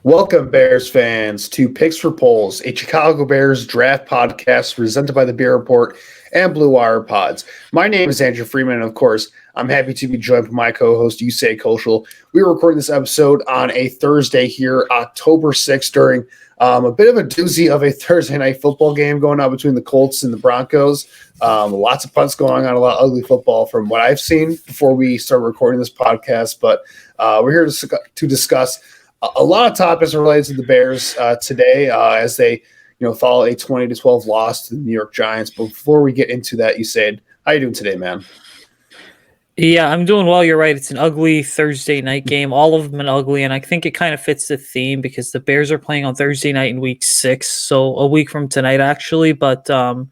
Welcome, Bears fans, to Picks for Polls, a Chicago Bears draft podcast presented by the Bear Report and Blue Wire Pods. My name is Andrew Freeman, and of course, I'm happy to be joined by my co-host, Usayd Koshul. We are recording this episode on a Thursday here, October 6th, during a bit of a doozy of a Thursday night football game going on between the Colts and the Broncos. Lots of punts going on, a lot of ugly football from what I've seen before we start recording this podcast, but we're here to discuss a lot of topics related to the Bears today as they, follow a 20-12 loss to the New York Giants. But before we get into that, Usayd, how you doing today, man? Yeah, I'm doing well. You're right. It's an ugly Thursday night game. All of them are ugly, and I think it kind of fits the theme because the Bears are playing on Thursday night in Week 6, so a week from tonight, actually. But, all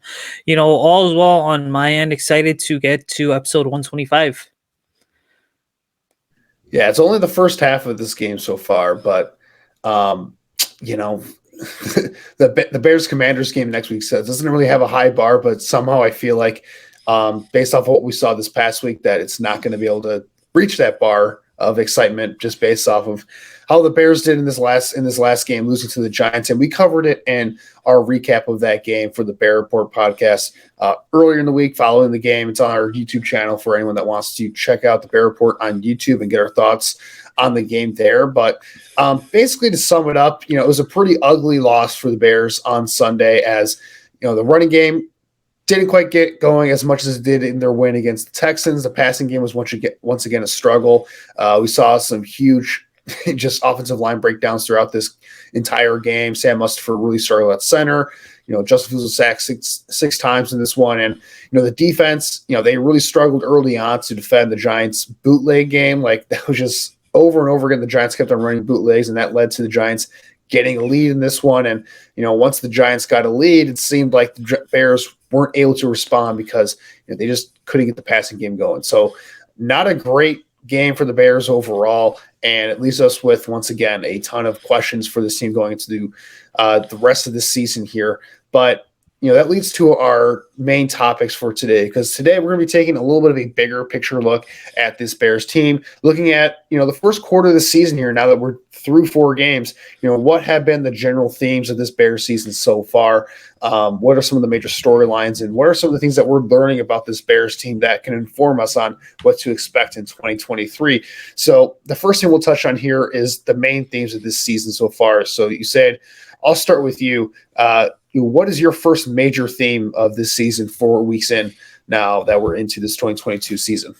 is well on my end. Excited to get to episode 125. Yeah, it's only the first half of this game so far, but the Bears Commanders game next week doesn't really have a high bar, but somehow I feel like based off of what we saw this past week that it's not going to be able to reach that bar of excitement just based off of how the Bears did in this last game, losing to the Giants. And we covered it in our recap of that game for the Bear Report podcast earlier in the week following the game. It's on our YouTube channel for anyone that wants to check out the Bear Report on YouTube and get our thoughts on the game there. But basically to sum it up, it was a pretty ugly loss for the Bears on Sunday as, the running game didn't quite get going as much as it did in their win against the Texans. The passing game was once again a struggle. We saw some huge just offensive line breakdowns throughout this entire game. Sam Mustipher really struggled at center. Justin Fields was sacked six times in this one. And, the defense, they really struggled early on to defend the Giants' bootleg game. Like, that was just over and over again. The Giants kept on running bootlegs, and that led to the Giants getting a lead in this one. And, once the Giants got a lead, it seemed like the Bears weren't able to respond because they just couldn't get the passing game going. So not a great game for the Bears overall. And it leaves us with, once again, a ton of questions for this team going into the rest of the season here. But, that leads to our main topics for today, because today we're going to be taking a little bit of a bigger picture look at this Bears team, looking at, the first quarter of the season here, now that we're through 4 games, what have been the general themes of this Bears season so far? What are some of the major storylines, and what are some of the things that we're learning about this Bears team that can inform us on what to expect in 2023? So the first thing we'll touch on here is the main themes of this season so far. So you said, I'll start with you. What is your first major theme of this season 4 weeks in now that we're into this 2022 season?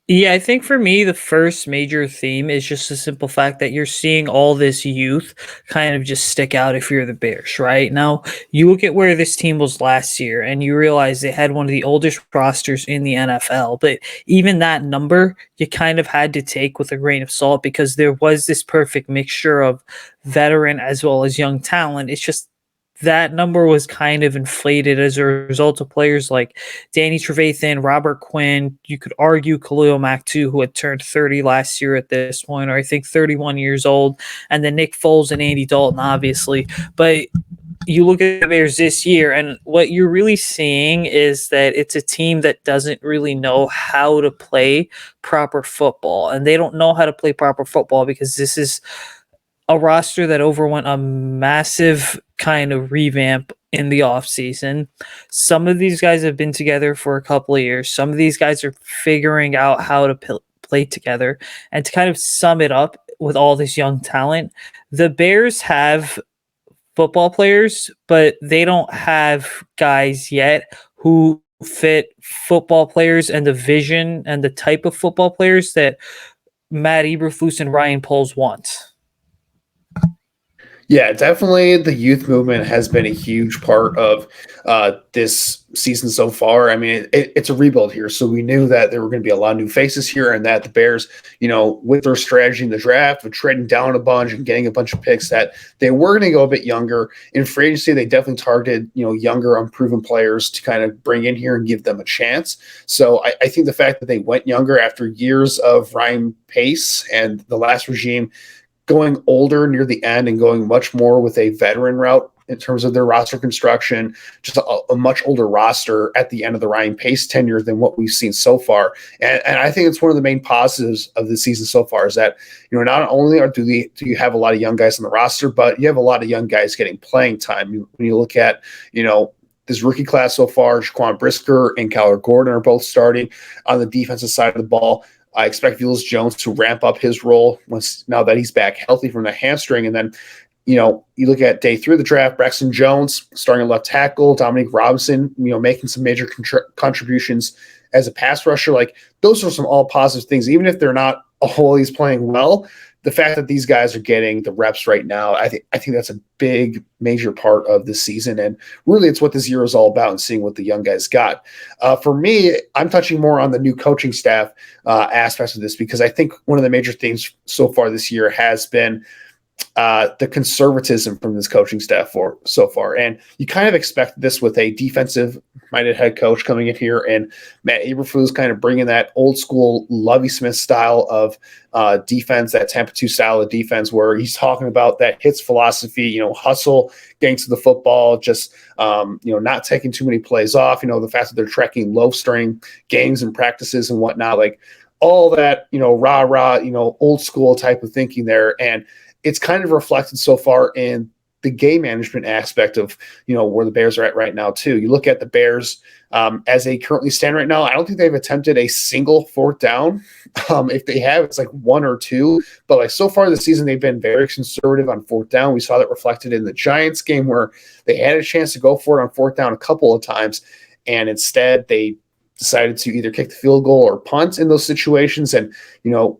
Yeah, I think for me, the first major theme is just the simple fact that you're seeing all this youth kind of just stick out if you're the Bears, right? Now, you look at where this team was last year and you realize they had one of the oldest rosters in the NFL, but even that number, you kind of had to take with a grain of salt because there was this perfect mixture of veteran as well as young talent. It's just that number was kind of inflated as a result of players like Danny Trevathan, Robert Quinn. You could argue Khalil Mack too, who had turned 30 last year at this point, or I think 31 years old, and then Nick Foles and Andy Dalton, obviously. But you look at the Bears this year, and what you're really seeing is that it's a team that doesn't really know how to play proper football, and they don't know how to play proper football because this is a roster that overwent a massive kind of revamp in the offseason. Some of these guys have been together for a couple of years. Some of these guys are figuring out how to play together. And to kind of sum it up with all this young talent, the Bears have football players, but they don't have guys yet who fit football players and the vision and the type of football players that Matt Eberflus and Ryan Poles want. Yeah, definitely the youth movement has been a huge part of this season so far. I mean, it's a rebuild here. So we knew that there were going to be a lot of new faces here and that the Bears, with their strategy in the draft, with trading down a bunch and getting a bunch of picks, that they were going to go a bit younger. In free agency, they definitely targeted, younger, unproven players to kind of bring in here and give them a chance. So I think the fact that they went younger after years of Ryan Pace and the last regime going older near the end and going much more with a veteran route in terms of their roster construction, just a much older roster at the end of the Ryan Pace tenure than what we've seen so far. And I think it's one of the main positives of the season so far is that, not only do you have a lot of young guys on the roster, but you have a lot of young guys getting playing time. When you look at, this rookie class so far, Jaquan Brisker and Kyler Gordon are both starting on the defensive side of the ball. I expect Velus Jones to ramp up his role now that he's back healthy from the hamstring. And then, you look at day 3 of the draft, Braxton Jones starting at left tackle, Dominique Robinson, making some major contributions as a pass rusher. Like, those are some all positive things. Even if they're not always playing well, the fact that these guys are getting the reps right now, I think that's a big, major part of this season. And really, it's what this year is all about and seeing what the young guys got. For me, I'm touching more on the new coaching staff aspects of this, because I think one of the major themes so far this year has been the conservatism from this coaching staff so far. And you kind of expect this with a defensive-minded head coach coming in here, and Matt Eberflus kind of bringing that old-school Lovie Smith style of defense, that Tampa 2 style of defense, where he's talking about that hits philosophy, hustle, getting to the football, just not taking too many plays off, the fact that they're tracking low-string games and practices and whatnot, like all that, rah-rah, old school type of thinking there. And it's kind of reflected so far in the game management aspect of, where the Bears are at right now too. You look at the Bears as they currently stand right now. I don't think they've attempted a single 4th down. If they have, it's like 1 or 2. But like so far this season, they've been very conservative on 4th down. We saw that reflected in the Giants game where they had a chance to go for it on 4th down a couple of times, and instead they decided to either kick the field goal or punt in those situations. And,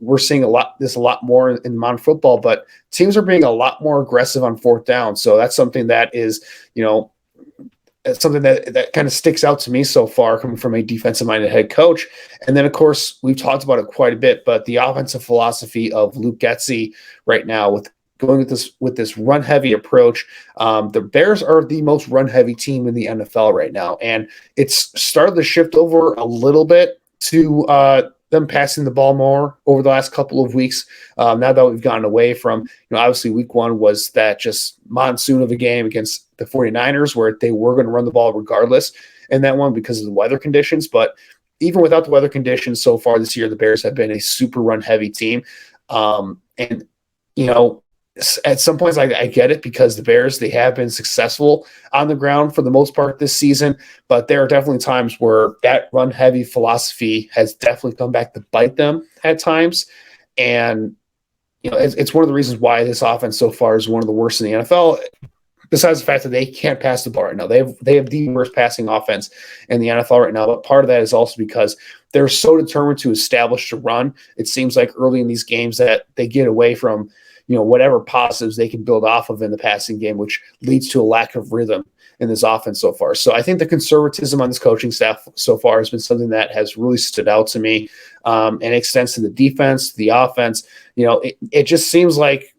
we're seeing a lot more in modern football, but teams are being a lot more aggressive on 4th down. So that's something that is, it's something that kind of sticks out to me so far, coming from a defensive-minded head coach. And then, of course, we've talked about it quite a bit, but the offensive philosophy of Luke Getsy right now with going with this run-heavy approach. The Bears are the most run-heavy team in the NFL right now, and it's started to shift over a little bit to them passing the ball more over the last couple of weeks. Now that we've gotten away from, obviously week 1 was that just monsoon of a game against the 49ers where they were going to run the ball regardless in that one because of the weather conditions. But even without the weather conditions so far this year, the Bears have been a super run-heavy team. And, at some points, I get it because the Bears, they have been successful on the ground for the most part this season, but there are definitely times where that run-heavy philosophy has definitely come back to bite them at times. And, it's one of the reasons why this offense so far is one of the worst in the NFL, besides the fact that they can't pass the ball right now. They have the worst passing offense in the NFL right now, but part of that is also because they're so determined to establish the run. It seems like early in these games that they get away from whatever positives they can build off of in the passing game, which leads to a lack of rhythm in this offense so far. So I think the conservatism on this coaching staff so far has been something that has really stood out to me, and it extends to the defense, the offense. It just seems like,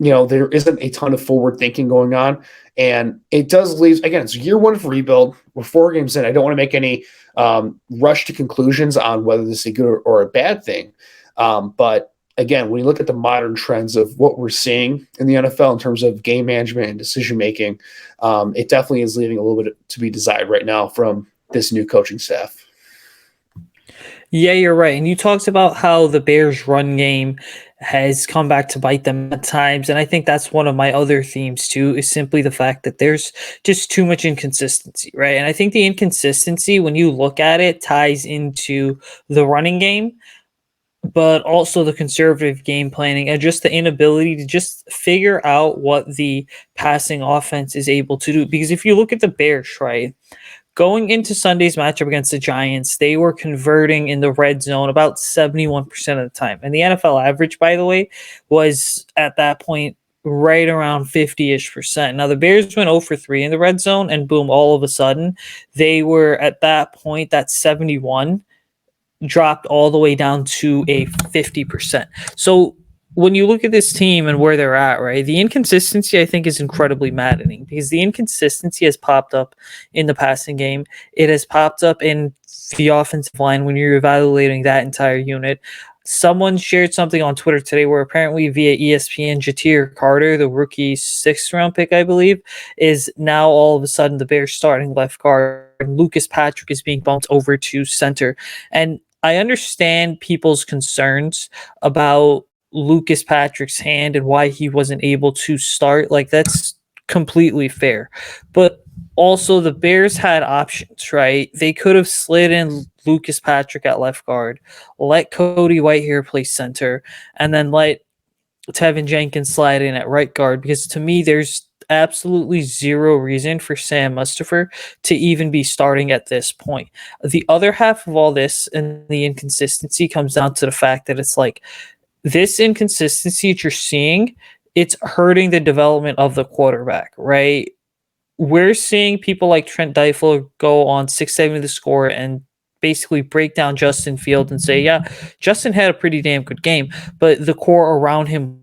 there isn't a ton of forward thinking going on, and it does leave, again, it's year 1 of rebuild. We're 4 games in. I don't want to make any rush to conclusions on whether this is a good or a bad thing. But again, when you look at the modern trends of what we're seeing in the NFL in terms of game management and decision-making, it definitely is leaving a little bit to be desired right now from this new coaching staff. Yeah, you're right. And you talked about how the Bears' run game has come back to bite them at times. And I think that's one of my other themes too, is simply the fact that there's just too much inconsistency, right? And I think the inconsistency, when you look at it, ties into the running game, but also the conservative game planning and just the inability to just figure out what the passing offense is able to do. Because if you look at the Bears, right, going into Sunday's matchup against the Giants, they were converting in the red zone about 71% of the time. And the NFL average, by the way, was at that point right around 50-ish%. Now, the Bears went 0 for 3 in the red zone, and boom, all of a sudden, they were at that point, that 71 dropped all the way down to a 50%. So when you look at this team and where they're at, right, the inconsistency, I think, is incredibly maddening because the inconsistency has popped up in the passing game. It has popped up in the offensive line when you're evaluating that entire unit. someone shared something on Twitter today where apparently via ESPN, Jatir Carter, the rookie 6th-round pick, I believe, is now all of a sudden the Bears starting left guard. And Lucas Patrick is being bumped over to center. And I understand people's concerns about Lucas Patrick's hand and why he wasn't able to start. Like, that's completely fair. But also, the Bears had options, right? They could have slid in Lucas Patrick at left guard, let Cody Whitehair play center, and then let Tevin Jenkins slide in at right guard. Because to me, there's absolutely zero reason for Sam Mustipher to even be starting at this point. The other half of all this and the inconsistency comes down to the fact that it's like this inconsistency that you're seeing, it's hurting the development of the quarterback, right? We're seeing people like Trent Dyfel go on 670 the score and basically break down Justin Field and say, yeah, Justin had a pretty damn good game, but the core around him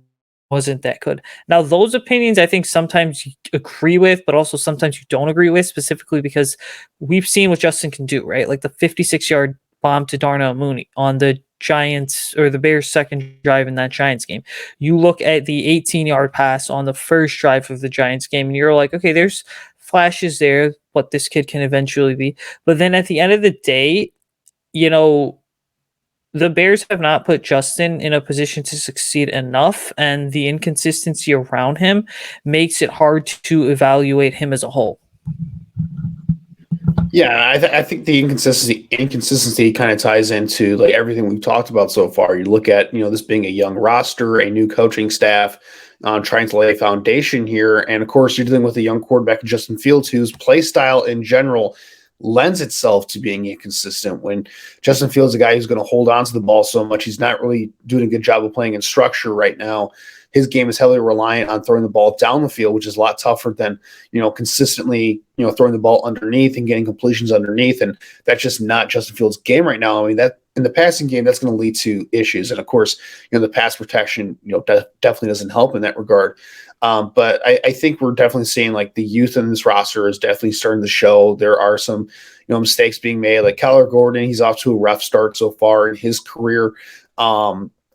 wasn't that good. Now, those opinions I think sometimes you agree with, but also sometimes you don't agree with, specifically because we've seen what Justin can do, right? Like the 56-yard bomb to Darnell Mooney on the Giants or the Bears' second drive in that Giants game. You look at the 18-yard pass on the first drive of the Giants game, and you're like, okay, there's flashes there, what this kid can eventually be. But then at the end of the day, you know, the Bears have not put Justin in a position to succeed enough, and the inconsistency around him makes it hard to evaluate him as a whole. Yeah, I think the inconsistency kind of ties into like everything we've talked about so far. You look at this being a young roster, a new coaching staff, trying to lay a foundation here, and of course you're dealing with a young quarterback, Justin Fields, whose play style in general lends itself to being inconsistent. When Justin Fields is a guy who's going to hold on to the ball so much, he's not really doing a good job of playing in structure right now. His game is heavily reliant on throwing the ball down the field, which is a lot tougher than, consistently, throwing the ball underneath and getting completions underneath. And that's just not Justin Fields' game right now. I mean, that in the passing game, that's going to lead to issues. And of course, the pass protection, definitely doesn't help in that regard. But I think we're definitely seeing like the youth in this roster is definitely starting to show. There are some, mistakes being made. Like Kyler Gordon, he's off to a rough start so far in his career.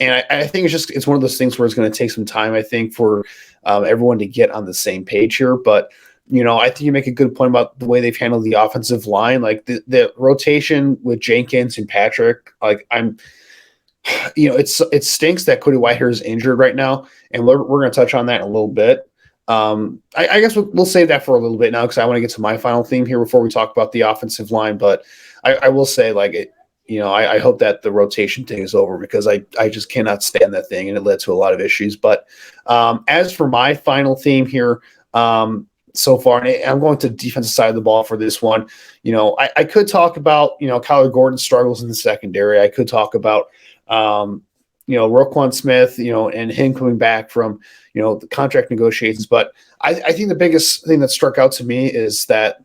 And I think it's one of those things where it's going to take some time, I think, for everyone to get on the same page here. But, I think you make a good point about the way they've handled the offensive line. Like the rotation with Jenkins and Patrick, like it stinks that Cody Whitehair is injured right now. And we're going to touch on that in a little bit. I guess we'll save that for a little bit now because I want to get to my final theme here before we talk about the offensive line. But I will say, like, I hope that the rotation thing is over because I just cannot stand that thing, and it led to a lot of issues. But as for my final theme here so far, and I'm going to the defensive side of the ball for this one, I could talk about, Kyler Gordon's struggles in the secondary. I could talk about, Roquan Smith, and him coming back from, the contract negotiations. But I think the biggest thing that struck out to me is that,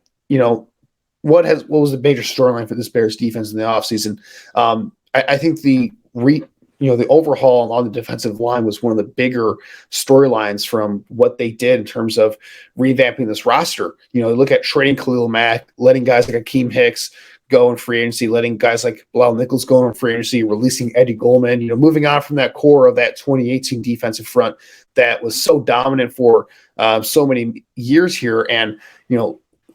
what was the major storyline for this Bears defense in the offseason? I think the overhaul on the defensive line was one of the bigger storylines from what they did in terms of revamping this roster. Look at trading Khalil Mack, letting guys like Akeem Hicks go in free agency, letting guys like Bilal Nichols go in free agency, releasing Eddie Goldman, moving on from that core of that 2018 defensive front that was so dominant for so many years here. And,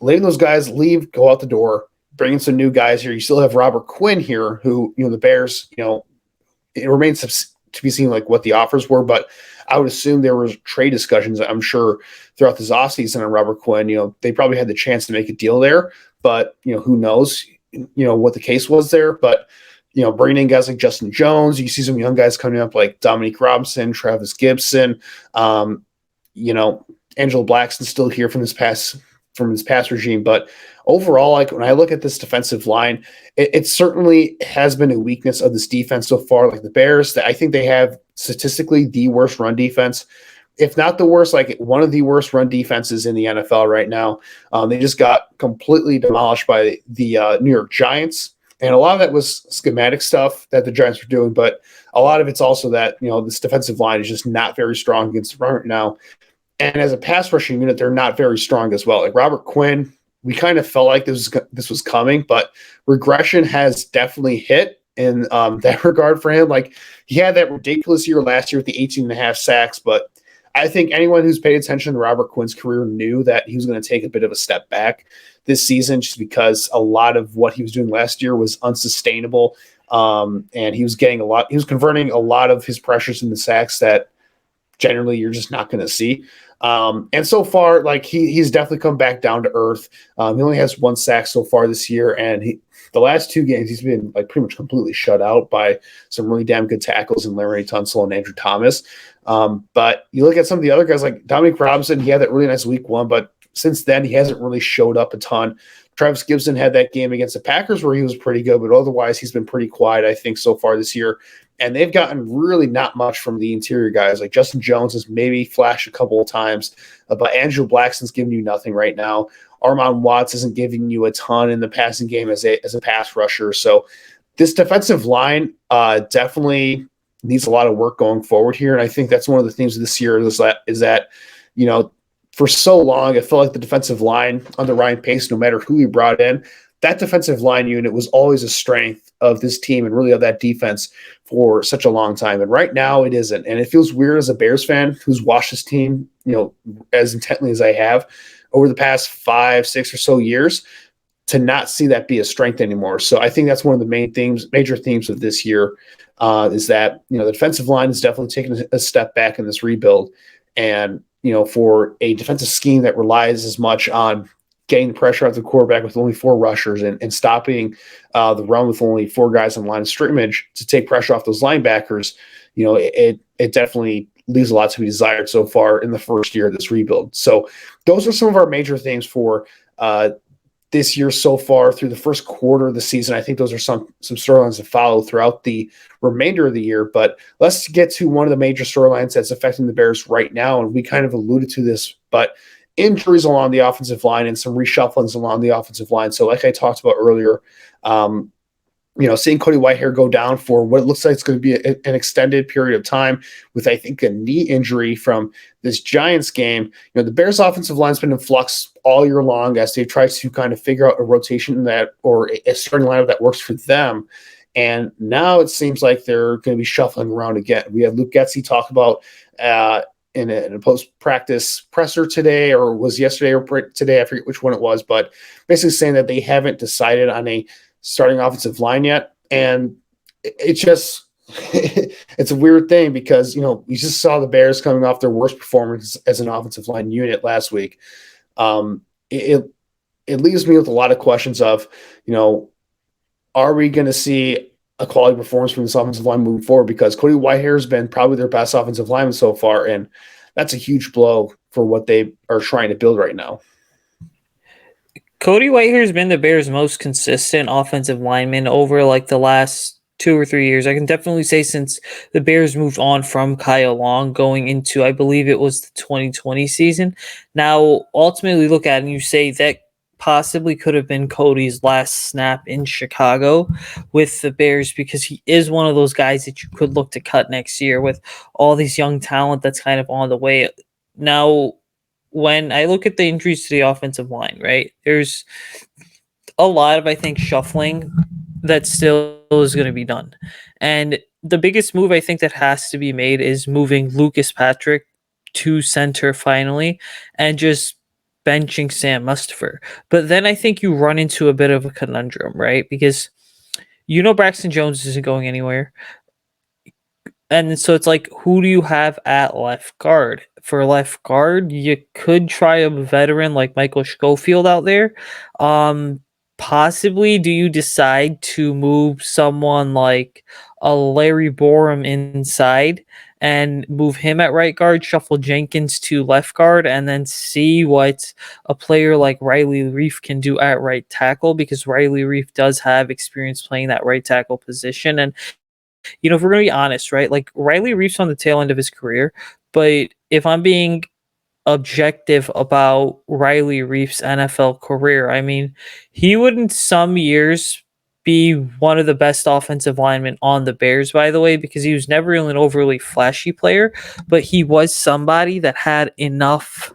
letting those guys leave, go out the door, bringing some new guys here. You still have Robert Quinn here, who, the Bears, it remains to be seen like what the offers were, but I would assume there were trade discussions, I'm sure, throughout this offseason on Robert Quinn. They probably had the chance to make a deal there, but, who knows, what the case was there. But, bringing in guys like Justin Jones, you see some young guys coming up like Dominique Robinson, Travis Gibson, Angelo Blackson still here from this past regime. But overall, like when I look at this defensive line, it certainly has been a weakness of this defense so far. Like the Bears, I think they have statistically the worst run defense, if not the worst, like one of the worst run defenses in the NFL right now. They just got completely demolished by the New York Giants. And a lot of that was schematic stuff that the Giants were doing, but a lot of it's also that, this defensive line is just not very strong against the run right now. And as a pass rushing unit, they're not very strong as well. Like Robert Quinn, we kind of felt like this was coming, but regression has definitely hit. in that regard for him. Like, he had that ridiculous year last year with the 18.5 sacks, but I think anyone who's paid attention to Robert Quinn's career knew that he was going to take a bit of a step back this season, just because a lot of what he was doing last year was unsustainable. And he was converting a lot of his pressures into sacks that generally you're just not going to see. And so far, like, he's definitely come back down to earth. He only has 1 sack so far this year, and the last 2 games he's been like pretty much completely shut out by some really damn good tackles in Larry Tunsil and Andrew Thomas. But you look at some of the other guys like Dominic Robinson, he had that really nice week 1, but since then he hasn't really showed up a ton. Travis Gibson had that game against the Packers where he was pretty good, but otherwise he's been pretty quiet, I think, so far this year. And they've gotten really not much from the interior guys. Like Justin Jones has maybe flashed a couple of times, but Andrew Blackson's giving you nothing right now. Armon Watts isn't giving you a ton in the passing game as a pass rusher. So this defensive line definitely needs a lot of work going forward here. And I think that's one of the themes of this year is that, you know, for so long, it felt like the defensive line under Ryan Pace, no matter who he brought in, that defensive line unit was always a strength of this team and really of that defense for such a long time. And right now it isn't. And it feels weird as a Bears fan who's watched this team, you know, as intently as I have over the past 5, 6 or so years to not see that be a strength anymore. So I think that's one of the major themes of this year is that, you know, the defensive line is definitely taking a step back in this rebuild. And, you know, for a defensive scheme that relies as much on getting the pressure out the quarterback with only 4 rushers and stopping the run with only 4 guys on the line of scrimmage to take pressure off those linebackers, you know, it definitely leaves a lot to be desired so far in the first year of this rebuild. So those are some of our major themes for this year so far through the first quarter of the season. I think those are some storylines to follow throughout the remainder of the year. But let's get to one of the major storylines that's affecting the Bears right now. And we kind of alluded to this, but injuries along the offensive line and some reshufflings along the offensive line. So like I talked about earlier, you know, seeing Cody Whitehair go down for what it looks like it's going to be an extended period of time with, I think, a knee injury from this Giants game. You know, the Bears offensive line's been in flux all year long as they try to kind of figure out a rotation that, or a starting lineup that works for them. And now it seems like they're going to be shuffling around again. We had Luke Getsy talk about in a post-practice presser today, or was yesterday or today, I forget which one it was, but basically saying that they haven't decided on a starting offensive line yet. And it's just it's a weird thing because, you know, we just saw the Bears coming off their worst performance as an offensive line unit last week. It leaves me with a lot of questions of, you know, are we going to see a quality performance from this offensive line moving forward? Because Cody Whitehair has been probably their best offensive lineman so far, and that's a huge blow for what they are trying to build right now. Cody Whitehair has been the Bears' most consistent offensive lineman over like the last 2 or 3 years. I can definitely say since the Bears moved on from Kyle Long going into, I believe it was the 2020 season. Now, ultimately look at it and you say that possibly could have been Cody's last snap in Chicago with the Bears, because he is one of those guys that you could look to cut next year with all these young talent that's kind of on the way. Now, when I look at the injuries to the offensive line, right, there's a lot of, I think, shuffling that still is going to be done. And the biggest move I think that has to be made is moving Lucas Patrick to center finally and just benching Sam Mustipher. But then I think you run into a bit of a conundrum, right? Because you know Braxton Jones isn't going anywhere. And so it's like, who do you have at left guard? For left guard, you could try a veteran like Michael Schofield out there. Possibly, do you decide to move someone like a Larry Borum inside and move him at right guard, shuffle Jenkins to left guard, and then see what a player like Riley Reif can do at right tackle? Because Riley Reif does have experience playing that right tackle position. And you know, if we're going to be honest, right, like Riley Reif's on the tail end of his career, but if I'm being objective about Riley Reif's NFL career, I mean, he would in some years be one of the best offensive linemen on the Bears, by the way, because he was never really an overly flashy player, but he was somebody that had enough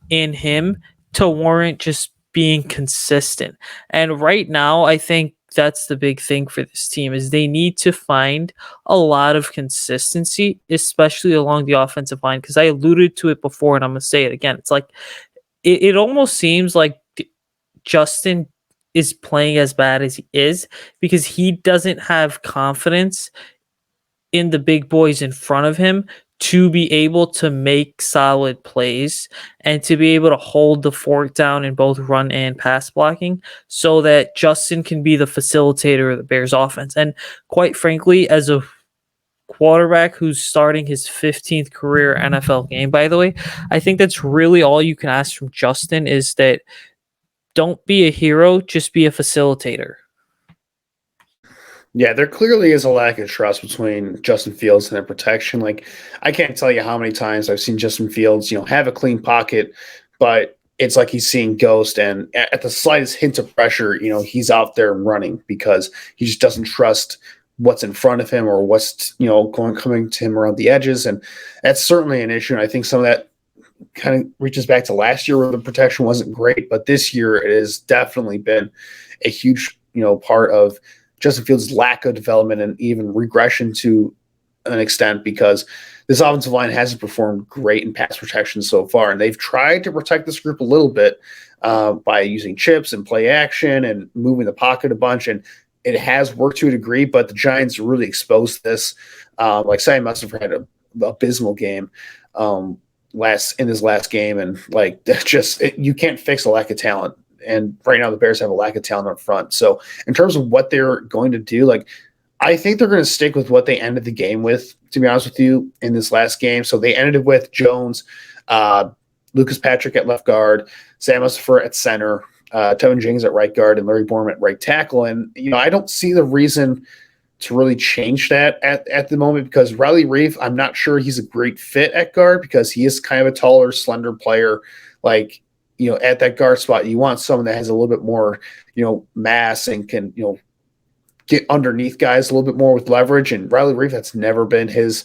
in him to warrant just being consistent. And right now, I think that's the big thing for this team is they need to find a lot of consistency, especially along the offensive line. Because I alluded to it before, and I'm gonna say it again. It's like it almost seems like Justin is playing as bad as he is because he doesn't have confidence in the big boys in front of him to be able to make solid plays and to be able to hold the fort down in both run and pass blocking so that Justin can be the facilitator of the Bears offense. And quite frankly, as a quarterback who's starting his 15th career NFL game, by the way, I think that's really all you can ask from Justin is that don't be a hero, just be a facilitator. Yeah, there clearly is a lack of trust between Justin Fields and their protection. Like, I can't tell you how many times I've seen Justin Fields, have a clean pocket, but it's like he's seeing ghost. And at the slightest hint of pressure, he's out there running because he just doesn't trust what's in front of him or what's, coming to him around the edges. And that's certainly an issue. And I think some of that kind of reaches back to last year where the protection wasn't great, but this year it has definitely been a huge, part of Justin Fields' lack of development and even regression to an extent because this offensive line hasn't performed great in pass protection so far. And they've tried to protect this group a little bit by using chips and play action and moving the pocket a bunch. And it has worked to a degree, but the Giants really exposed this. Like Sam Mustipher had an abysmal game in his last game. And you can't fix a lack of talent. And right now the Bears have a lack of talent up front. So in terms of what they're going to do, I think they're going to stick with what they ended the game with, to be honest with you, in this last game. So they ended it with Jones, Lucas Patrick at left guard, Sam Mustipher at center, Tevin Jenkins at right guard, and Larry Borom at right tackle. And, I don't see the reason to really change that at the moment because Riley Reif, I'm not sure he's a great fit at guard because he is kind of a taller, slender player. At that guard spot, you want someone that has a little bit more, mass and can, get underneath guys a little bit more with leverage. And Riley Reif, that's never been his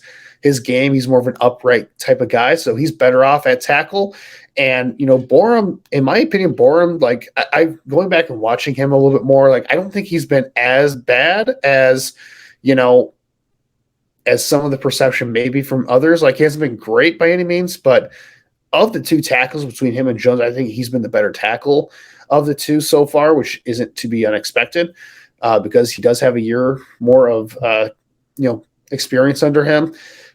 game. He's more of an upright type of guy. So he's better off at tackle. And, Borom, in my opinion, I going back and watching him a little bit more, I don't think he's been as bad as, as some of the perception maybe from others. He hasn't been great by any means, but of the two tackles between him and Jones, I think he's been the better tackle of the two so far, which isn't to be unexpected because he does have a year more of experience under him.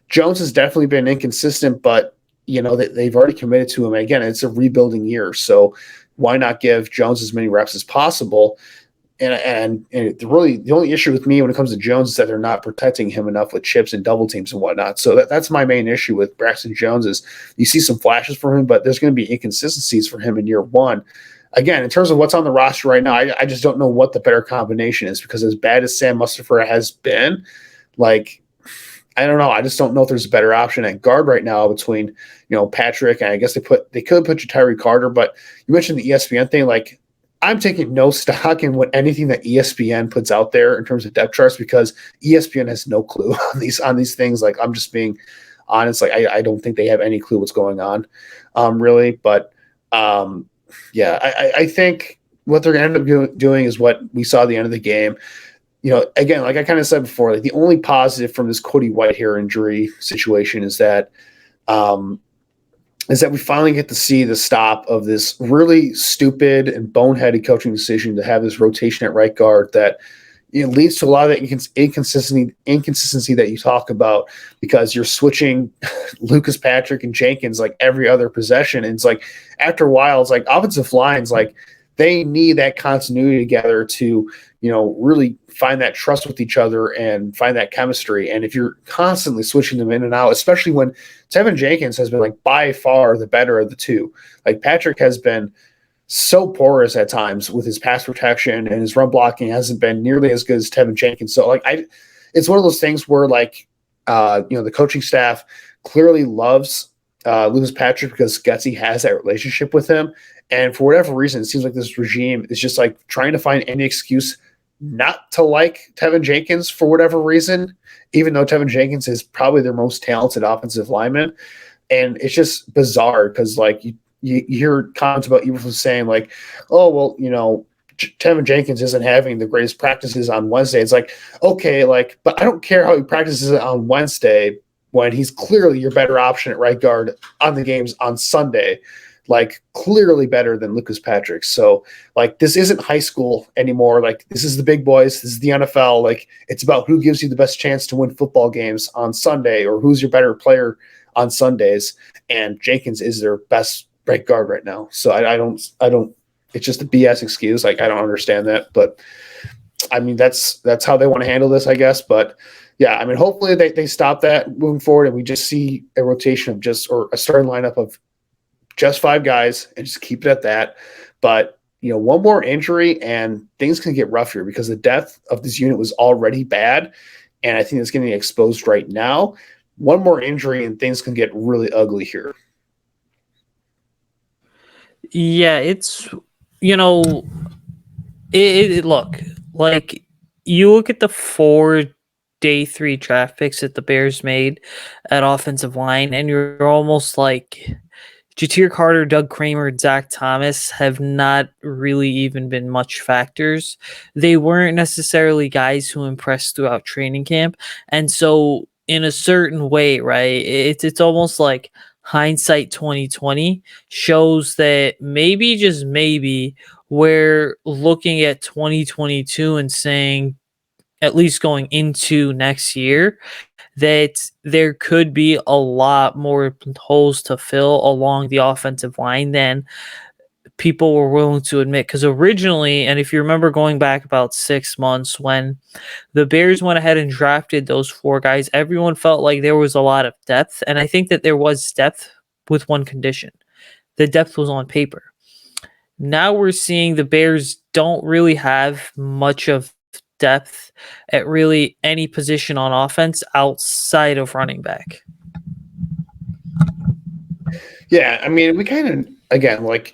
Jones has definitely been inconsistent, but they've already committed to him. And again, it's a rebuilding year, so why not give Jones as many reps as possible? And the only issue with me when it comes to Jones is that they're not protecting him enough with chips and double teams and whatnot. So that's my main issue with Braxton Jones is you see some flashes from him, but there's going to be inconsistencies for him in year one. Again, in terms of what's on the roster right now, I just don't know what the better combination is because as bad as Sam Mustipher has been, I don't know. I just don't know if there's a better option at guard right now between, Patrick and I guess they could put Tyree Carter, but you mentioned the ESPN thing, I'm taking no stock in what anything that ESPN puts out there in terms of depth charts because ESPN has no clue on these things. I'm just being honest. I don't think they have any clue what's going on, really. But I think what they're going to end up doing is what we saw at the end of the game. Again, like I kind of said before, the only positive from this Cody Whitehair injury situation is that we finally get to see the stop of this really stupid and boneheaded coaching decision to have this rotation at right guard that leads to a lot of the inconsistency that you talk about because you're switching Lucas Patrick and Jenkins every other possession. And it's after a while, it's offensive lines, they need that continuity together to, really find that trust with each other and find that chemistry. And if you're constantly switching them in and out, especially when Tevin Jenkins has been by far the better of the two, Patrick has been so porous at times with his pass protection and his run blocking hasn't been nearly as good as Tevin Jenkins. So it's one of those things where the coaching staff clearly loves Lucas Patrick because Getsy has that relationship with him. And for whatever reason, it seems like this regime is just trying to find any excuse not to like Tevin Jenkins for whatever reason, even though Tevin Jenkins is probably their most talented offensive lineman. And it's just bizarre because you hear comments about Eberflus saying oh, well, Tevin Jenkins isn't having the greatest practices on Wednesday. It's like, okay, like, but I don't care how he practices on Wednesday when he's clearly your better option at right guard on the games on Sunday, like clearly better than Lucas Patrick. So like, this isn't high school anymore. Like, this is the big boys. This is the NFL. Like, it's about who gives you the best chance to win football games on Sunday, or who's your better player on Sundays. And Jenkins is their best right guard right now. So I don't, it's just a BS excuse. Like, I don't understand that, but I mean, that's how they want to handle this, I guess. But yeah, I mean, hopefully they stop that moving forward, and we just see a rotation of just, or a starting lineup of just 5 guys, and just keep it at that. But, one more injury and things can get rough here, because the depth of this unit was already bad. And I think it's getting exposed right now. One more injury and things can get really ugly here. Yeah, it's look, like, you look at the 4 day 3 draft picks that the Bears made at offensive line, and you're almost like, Ja'Tyre Carter, Doug Kramer, and Zach Thomas have not really even been much factors. They weren't necessarily guys who impressed throughout training camp. And so, in a certain way, right, it's almost like hindsight 2020 shows that maybe, just maybe, we're looking at 2022 and saying, at least going into next year, that there could be a lot more holes to fill along the offensive line than people were willing to admit. Because originally, and if you remember going back about 6 months when the Bears went ahead and drafted those 4 guys, everyone felt like there was a lot of depth. And I think that there was depth with one condition: the depth was on paper. Now we're seeing the Bears don't really have much of depth at really any position on offense outside of running back. Yeah, I mean, we kind of, again, like,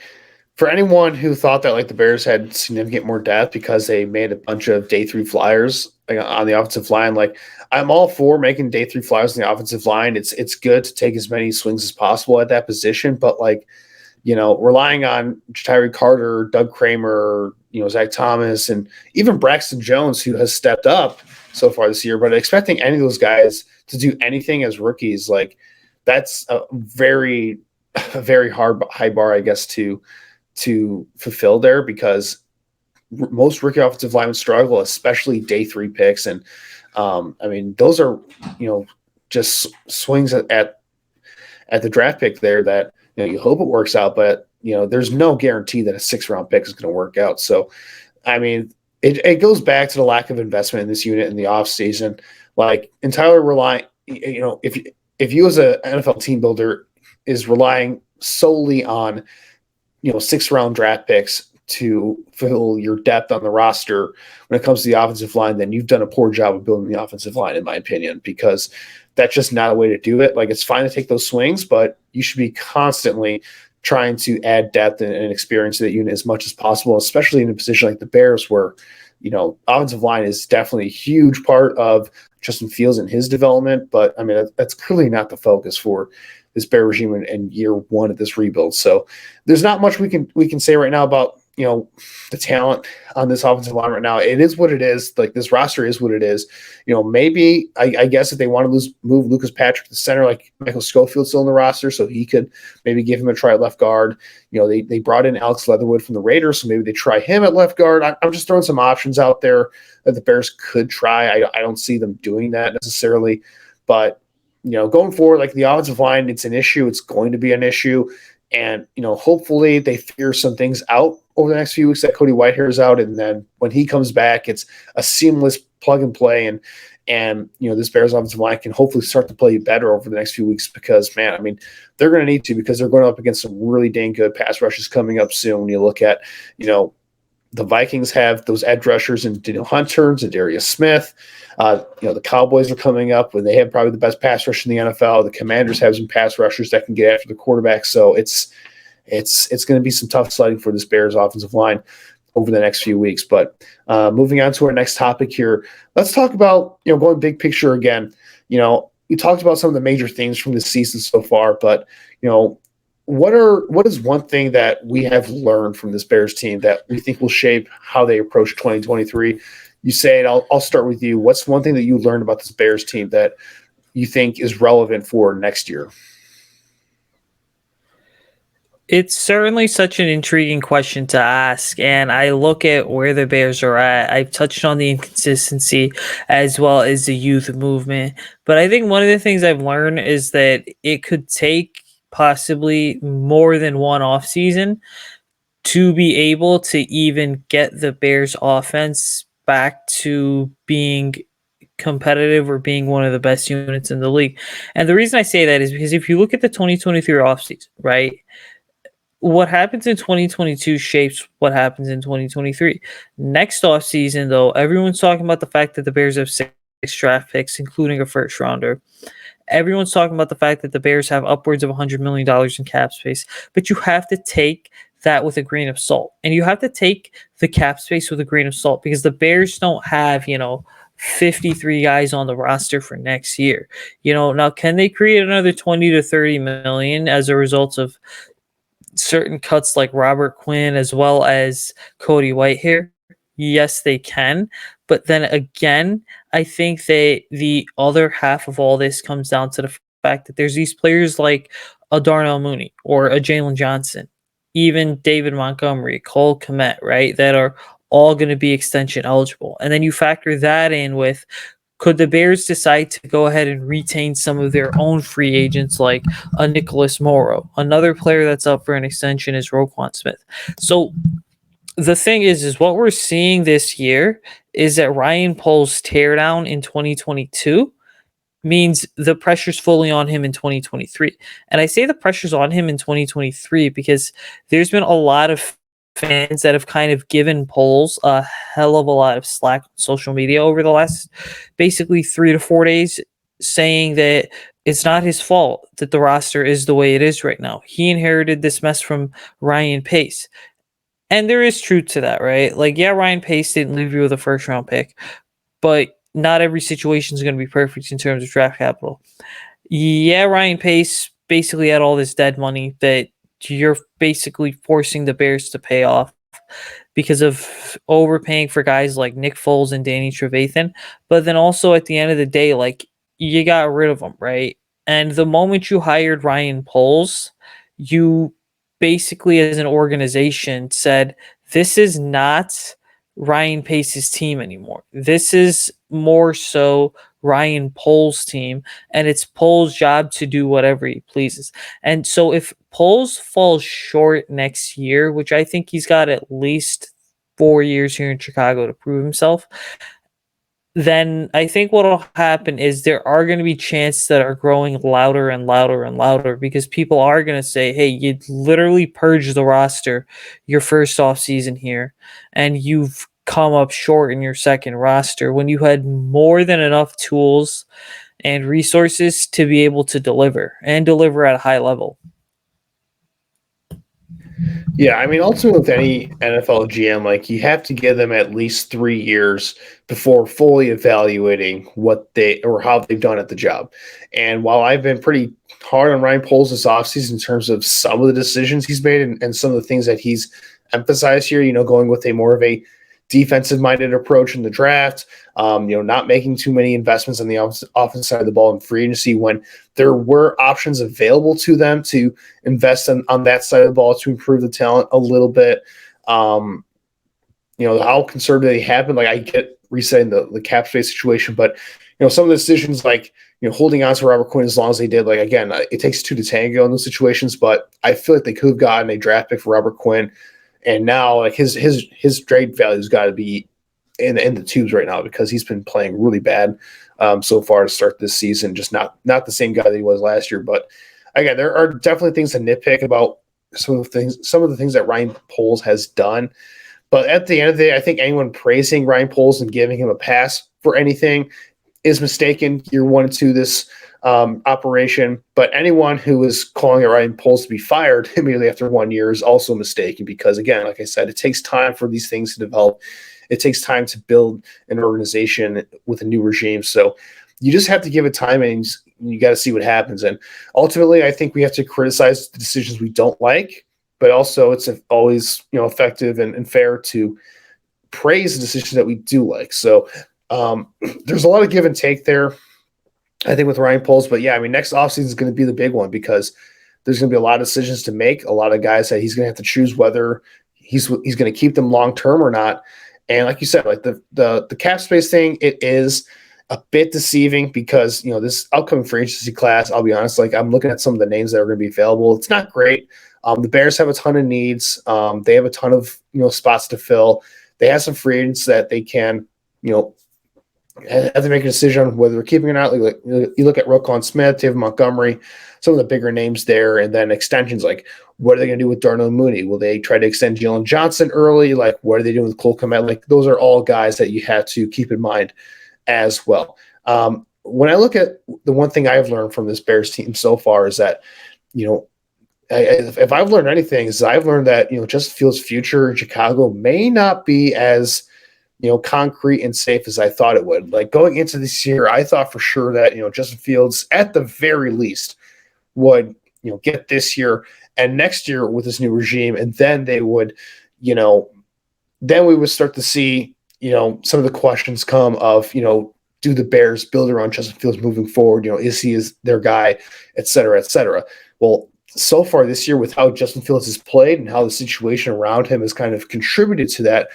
for anyone who thought that, like, the Bears had significant more depth because they made a bunch of day 3 flyers, like, on the offensive line, like, I'm all for making day 3 flyers on the offensive line. It's good to take as many swings as possible at that position, but, like, relying on Ja'Tyre Carter, Doug Kramer, Zach Thomas, and even Braxton Jones, who has stepped up so far this year, but expecting any of those guys to do anything as rookies, like, that's a very, very high bar, I guess, to fulfill there, because most rookie offensive linemen struggle, especially day 3 picks. And I mean, those are, just swings at the draft pick there that, you hope it works out, but there's no guarantee that a 6th-round pick is going to work out. So, I mean, it goes back to the lack of investment in this unit in the offseason. Like, entirely relying, if you as an NFL team builder is relying solely on, 6th-round draft picks to fill your depth on the roster when it comes to the offensive line, then you've done a poor job of building the offensive line, in my opinion, because that's just not a way to do it. Like, it's fine to take those swings, but you should be constantly trying to add depth and experience to that unit as much as possible, especially in a position like the Bears, where, offensive line is definitely a huge part of Justin Fields and his development. But I mean, that's clearly not the focus for this Bear regime in year 1 of this rebuild. So there's not much we can say right now about, the talent on this offensive line right now. It is what it is. Like, this roster is what it is. Maybe I guess if they want to move Lucas Patrick to center, like Michael Schofield's still in the roster, so he could maybe give him a try at left guard. They brought in Alex Leatherwood from the Raiders, so maybe they try him at left guard. I'm just throwing some options out there that the Bears could try. I don't see them doing that necessarily, but going forward, like, the offensive line, it's an issue. It's going to be an issue. And, hopefully they figure some things out over the next few weeks that Cody Whitehair is out. And then when he comes back, it's a seamless plug and play. And this Bears offensive line can hopefully start to play better over the next few weeks, because, man, I mean, they're going to need to, because they're going up against some really dang good pass rushes coming up soon. When you look at, the Vikings have those edge rushers and Daniel Hunter and Darius Smith. The Cowboys are coming up when they have probably the best pass rush in the NFL. The Commanders have some pass rushers that can get after the quarterback. So it's going to be some tough sledding for this Bears offensive line over the next few weeks. But moving on to our next topic here, let's talk about, going big picture again. We talked about some of the major themes from this season so far, but, what is one thing that we have learned from this Bears team that we think will shape how they approach 2023? Usayd, I'll start with you. What's one thing that you learned about this Bears team that you think is relevant for next year? It's certainly such an intriguing question to ask, and I look at where the Bears are at. I've touched on the inconsistency as well as the youth movement, but I think one of the things I've learned is that it could take possibly more than one offseason to be able to even get the Bears offense back to being competitive or being one of the best units in the league. And the reason I say that is because if you look at the 2023 offseason, right? What happens in 2022 shapes what happens in 2023. Next offseason, though, everyone's talking about the fact that the Bears have six draft picks, including a first rounder. Everyone's talking about the fact that the Bears have upwards of $100 million in cap space, but you have to take that with a grain of salt. And you have to take the cap space with a grain of salt because the Bears don't have, 53 guys on the roster for next year. Now can they create another 20 to 30 million as a result of certain cuts like Robert Quinn as well as Cody Whitehair? Yes, they can. But then again, I think the other half of all this comes down to the fact that there's these players like a Darnell Mooney or a Jalen Johnson, even David Montgomery, Cole Kmet, right? That are all going to be extension eligible. And then you factor that in with could the Bears decide to go ahead and retain some of their own free agents like a Nicholas Morrow? Another player that's up for an extension is Roquan Smith. So the thing is what we're seeing this year is that Ryan Poles' teardown in 2022 means the pressure's fully on him in 2023. And I say the pressure's on him in 2023 because there's been a lot of fans that have kind of given Poles a hell of a lot of slack on social media over the last basically 3 to 4 days, saying that it's not his fault that the roster is the way it is right now. He inherited this mess from Ryan Pace. And there is truth to that, right? Like, yeah, Ryan Pace didn't leave you with a first round pick, but not every situation is going to be perfect in terms of draft capital. Yeah, Ryan Pace basically had all this dead money that you're basically forcing the Bears to pay off because of overpaying for guys like Nick Foles and Danny Trevathan. But then also at the end of the day, like, you got rid of them, right? And the moment you hired Ryan Poles, you basically, as an organization, said, this is not Ryan Pace's team anymore. This is more so Ryan Poles' team, and it's Poles' job to do whatever he pleases. And so if Poles falls short next year, which I think he's got at least 4 years here in Chicago to prove himself, then I think what will happen is there are going to be chants that are growing louder and louder and louder because people are going to say, hey, you literally purged the roster your first offseason here, and you've come up short in your second roster when you had more than enough tools and resources to be able to deliver and deliver at a high level. Yeah, I mean, ultimately with any NFL GM, like you have to give them at least 3 years before fully evaluating what they or how they've done at the job. And while I've been pretty hard on Ryan Poles this offseason in terms of some of the decisions he's made and some of the things that he's emphasized here, going with a more of a defensive minded approach in the draft, not making too many investments on the offensive side of the ball in free agency when there were options available to them to invest on that side of the ball to improve the talent a little bit. How conservative they have been. Like, I get resetting the cap space situation, but some of the decisions like holding on to Robert Quinn as long as they did, like, again, it takes two to tango in those situations, but I feel like they could have gotten a draft pick for Robert Quinn. And now, like, his trade value's got to be in the tubes right now because he's been playing really bad so far to start this season. Just not the same guy that he was last year. But again, there are definitely things to nitpick about some of the things that Ryan Poles has done. But at the end of the day, I think anyone praising Ryan Poles and giving him a pass for anything is mistaken. Year 1 and 2 this operation, but anyone who is calling Ryan Poles to be fired immediately after 1 year is also mistaken because, again, like I said, it takes time for these things to develop. It takes time to build an organization with a new regime. So you just have to give it time, and you got to see what happens. And ultimately, I think we have to criticize the decisions we don't like, but also it's always effective and fair to praise the decisions that we do like. So there's a lot of give and take there, I think, with Ryan Poles. But yeah, I mean, next offseason is going to be the big one because there's going to be a lot of decisions to make, a lot of guys that he's going to have to choose whether he's going to keep them long term or not. And like you said, like the cap space thing, it is a bit deceiving because this upcoming free agency class, I'll be honest, like I'm looking at some of the names that are going to be available. It's not great. The Bears have a ton of needs. They have a ton of spots to fill. They have some free agents that they can have to make a decision on whether they're keeping or not. Like you look at Roquan Smith, David Montgomery, some of the bigger names there, and then extensions like what are they going to do with Darnell Mooney? Will they try to extend Jalen Johnson early? Like what are they doing with Cole Kmet? Like those are all guys that you have to keep in mind as well. When I look at the one thing I've learned from this Bears team so far is that, if I've learned anything, is I've learned that, Justin Fields' future in Chicago may not be as, concrete and safe as I thought it would. Like going into this year, I thought for sure that, Justin Fields at the very least would, get this year and next year with this new regime. And then they would, then we would start to see, some of the questions come of, do the Bears build around Justin Fields moving forward? Is he their guy, et cetera, et cetera. Well, so far this year with how Justin Fields has played and how the situation around him has kind of contributed to that,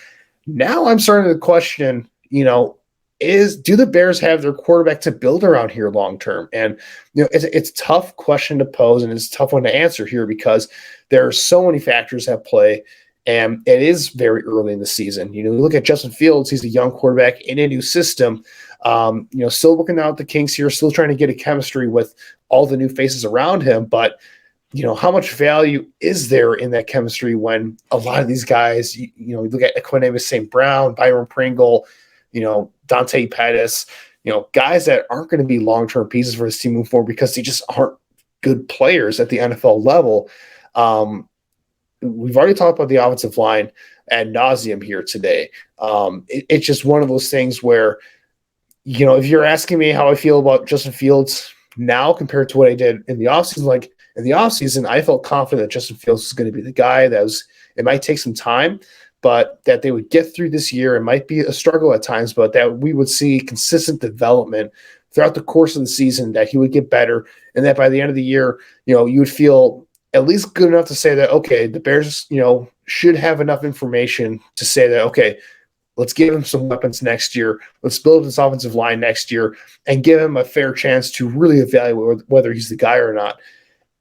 now I'm starting to question, do the Bears have their quarterback to build around here long term? And it's a tough question to pose, and it's a tough one to answer here because there are so many factors at play, and it is very early in the season. You look at Justin Fields; he's a young quarterback in a new system. Still working out the kinks here, still trying to get a chemistry with all the new faces around him, but how much value is there in that chemistry when a lot of these guys, you look at Equanimeous St. Brown, Byron Pringle, Dante Pettis, guys that aren't going to be long-term pieces for this team moving forward because they just aren't good players at the NFL level. We've already talked about the offensive line ad nauseum here today. It's just one of those things where, if you're asking me how I feel about Justin Fields now compared to what I did in the offseason, like, in the offseason, I felt confident that Justin Fields was going to be the guy it might take some time, but that they would get through this year. It might be a struggle at times, but that we would see consistent development throughout the course of the season, that he would get better, and that by the end of the year, you would feel at least good enough to say that, okay, the Bears, should have enough information to say that, okay, let's give him some weapons next year. Let's build this offensive line next year and give him a fair chance to really evaluate whether he's the guy or not.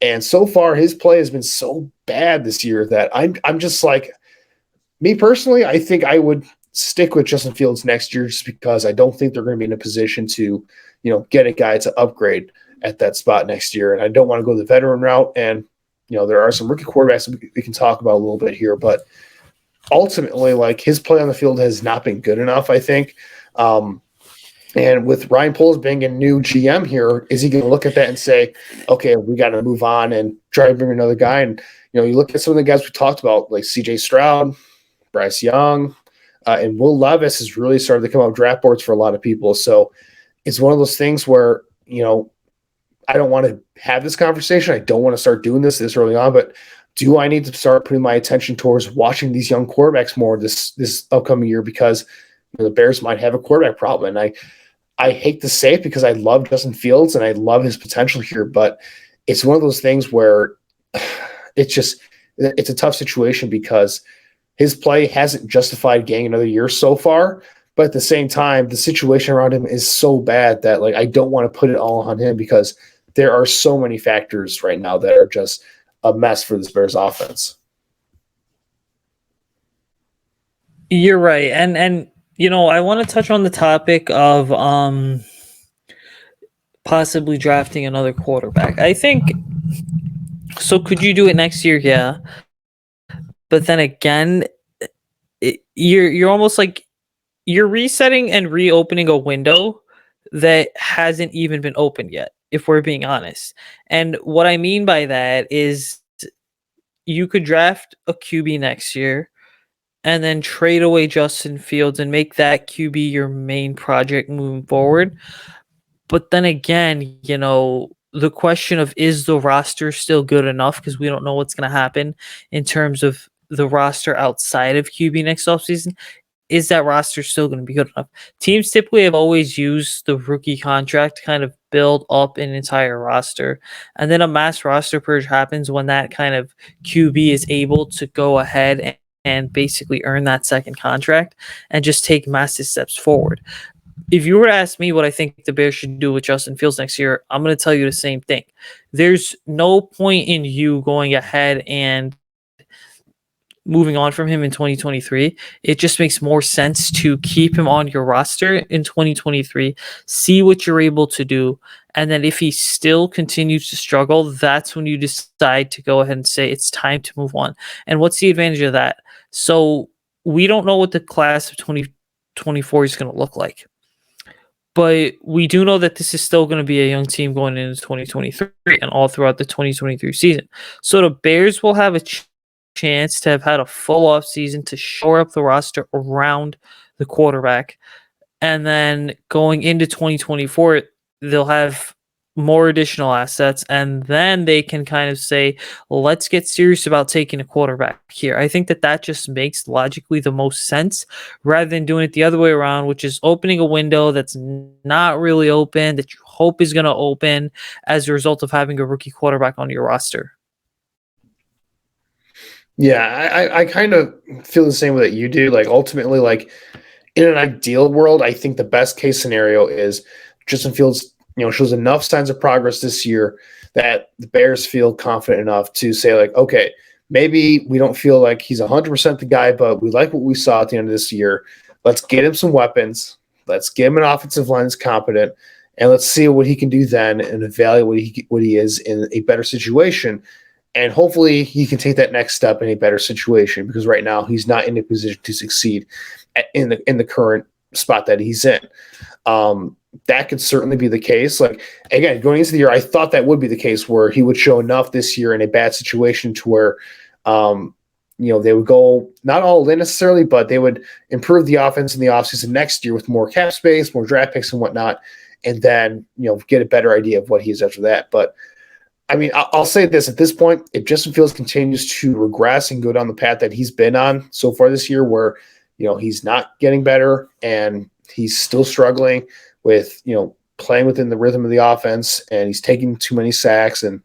And so far, his play has been so bad this year that I'm just like, me personally, I think I would stick with Justin Fields next year just because I don't think they're going to be in a position to, get a guy to upgrade at that spot next year. And I don't want to go the veteran route. And, there are some rookie quarterbacks that we can talk about a little bit here. But ultimately, like, his play on the field has not been good enough, I think. And with Ryan Poles being a new GM here, is he going to look at that and say, okay, we got to move on and try to bring another guy? And, you look at some of the guys we talked about, like CJ Stroud, Bryce Young, and Will Levis has really started to come out draft boards for a lot of people. So it's one of those things where, I don't want to have this conversation. I don't want to start doing this early on, but do I need to start putting my attention towards watching these young quarterbacks more this upcoming year because the Bears might have a quarterback problem? And I hate to say it because I love Justin Fields and I love his potential here, but it's one of those things where it's a tough situation because his play hasn't justified getting another year so far. But at the same time, the situation around him is so bad that, like, I don't want to put it all on him because there are so many factors right now that are just a mess for this Bears offense. You're right. And I want to touch on the topic of possibly drafting another quarterback. I think so. Could you do it next year? Yeah. But then again, you're almost like you're resetting and reopening a window that hasn't even been opened yet, if we're being honest. And what I mean by that is you could draft a QB next year and then trade away Justin Fields and make that QB your main project moving forward. But then again, the question of is the roster still good enough? Because we don't know what's going to happen in terms of the roster outside of QB next offseason. Is that roster still going to be good enough? Teams typically have always used the rookie contract to kind of build up an entire roster. And then a mass roster purge happens when that kind of QB is able to go ahead and basically earn that second contract and just take massive steps forward. If you were to ask me what I think the Bears should do with Justin Fields next year, I'm going to tell you the same thing. There's no point in you going ahead and moving on from him in 2023. It just makes more sense to keep him on your roster in 2023, see what you're able to do. And then if he still continues to struggle, that's when you decide to go ahead and say it's time to move on. And what's the advantage of that? So we don't know what the class of 2024 is going to look like. But we do know that this is still going to be a young team going into 2023 and all throughout the 2023 season. So the Bears will have a chance to have had a full off season to shore up the roster around the quarterback. And then going into 2024, they'll have more additional assets, and then they can kind of say, let's get serious about taking a quarterback here. I think that just makes logically the most sense rather than doing it the other way around, which is opening a window that's not really open, that you hope is going to open as a result of having a rookie quarterback on your roster. Yeah, I kind of feel the same way that you do. Like ultimately, like in an ideal world, I think the best case scenario is Justin Fields, shows enough signs of progress this year that the Bears feel confident enough to say, like, okay, maybe we don't feel like he's 100% the guy, but we like what we saw at the end of this year. Let's get him some weapons. Let's get him an offensive line that's competent, and let's see what he can do then and evaluate what he is in a better situation. And hopefully he can take that next step in a better situation, because right now he's not in a position to succeed in the current spot that he's in. That could certainly be the case. Like, again, going into the year, I thought that would be the case where he would show enough this year in a bad situation to where, they would go not all in necessarily, but they would improve the offense in the offseason next year with more cap space, more draft picks and whatnot, and then, get a better idea of what he is after that. But I mean, I'll say this at this point: if Justin Fields continues to regress and go down the path that he's been on so far this year, where he's not getting better and he's still struggling with playing within the rhythm of the offense, and he's taking too many sacks and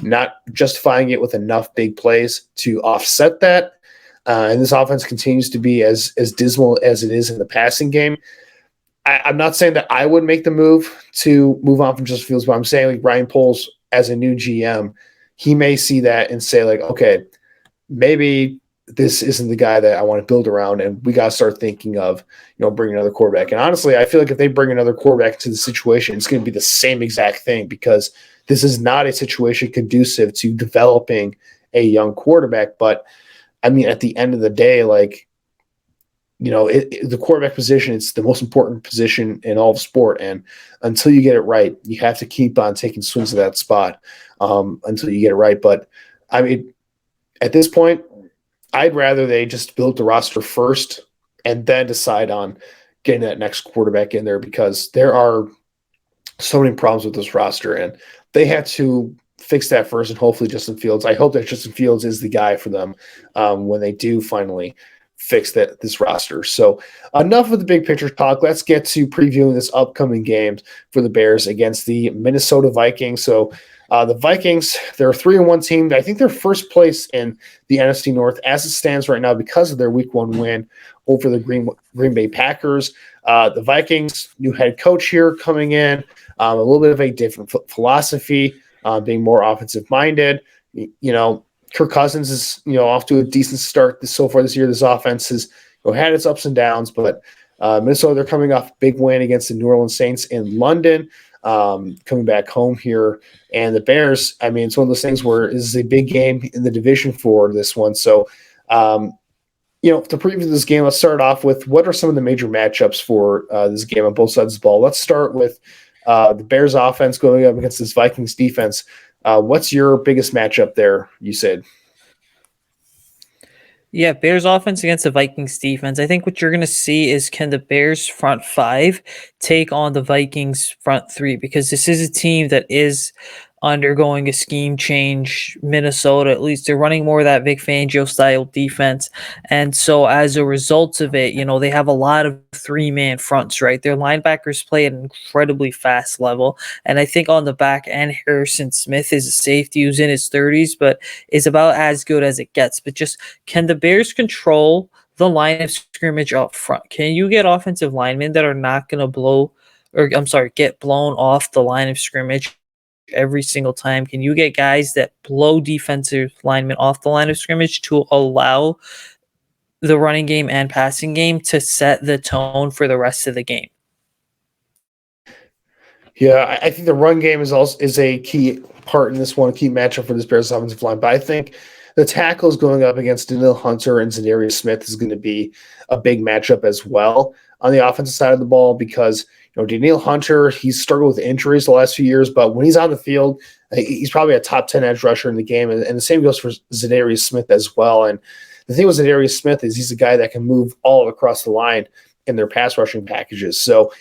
not justifying it with enough big plays to offset that, and this offense continues to be as dismal as it is in the passing game, I'm not saying that I would make the move to move on from Justin Fields, but I'm saying like Ryan Poles, as a new GM, he may see that and say, like, okay, maybe this isn't the guy that I want to build around, and we got to start thinking of, bringing another quarterback. And honestly, I feel like if they bring another quarterback to the situation, it's going to be the same exact thing, because this is not a situation conducive to developing a young quarterback. But I mean, at the end of the day, like, the quarterback position, it's the most important position in all of sport. And until you get it right, you have to keep on taking swings at that spot until you get it right. But I mean, at this point, I'd rather they just build the roster first and then decide on getting that next quarterback in there, because there are so many problems with this roster, and they had to fix that first. And hopefully Justin Fields, I hope that Justin Fields is the guy for them when they do finally fix this roster. So enough of the big picture talk. Let's get to previewing this upcoming game for the Bears against the Minnesota Vikings. So the Vikings, they're a 3-1 team. I think they're first place in the NFC North as it stands right now because of their Week 1 win over the Green Bay Packers. The Vikings, new head coach here coming in, a little bit of a different philosophy, being more offensive minded. Kirk Cousins is, off to a decent start so far this year. This offense has had its ups and downs, but Minnesota, they're coming off a big win against the New Orleans Saints in London, coming back home here. And the Bears, I mean, it's one of those things where this is a big game in the division for this one. So, to preview this game, let's start off with what are some of the major matchups for this game on both sides of the ball. Let's start with the Bears offense going up against this Vikings defense. What's your biggest matchup there, Usayd? Yeah, Bears offense against the Vikings defense. I think what you're going to see is, can the Bears front five take on the Vikings front three? Because this is a team that is undergoing a scheme change. Minnesota, at least, they're running more of that Vic Fangio style defense. And so as a result of it, they have a lot of three-man fronts, right? Their linebackers play at an incredibly fast level. And I think on the back end, Harrison Smith is a safety who's in his 30s, but is about as good as it gets. But just, can the Bears control the line of scrimmage up front? Can you get offensive linemen that are not going to get blown off the line of scrimmage every single time? Can you get guys that blow defensive linemen off the line of scrimmage to allow the running game and passing game to set the tone for the rest of the game? Yeah, I think the run game is a key part in this one, a key matchup for this Bears offensive line. But I think the tackles going up against Danielle Hunter and Zadarius Smith is going to be a big matchup as well on the offensive side of the ball, because Danielle Hunter, he's struggled with injuries the last few years, but when he's on the field, he's probably a top 10 edge rusher in the game, and the same goes for Zadarius Smith as well. And the thing with Zadarius Smith is he's a guy that can move all across the line in their pass rushing packages. So,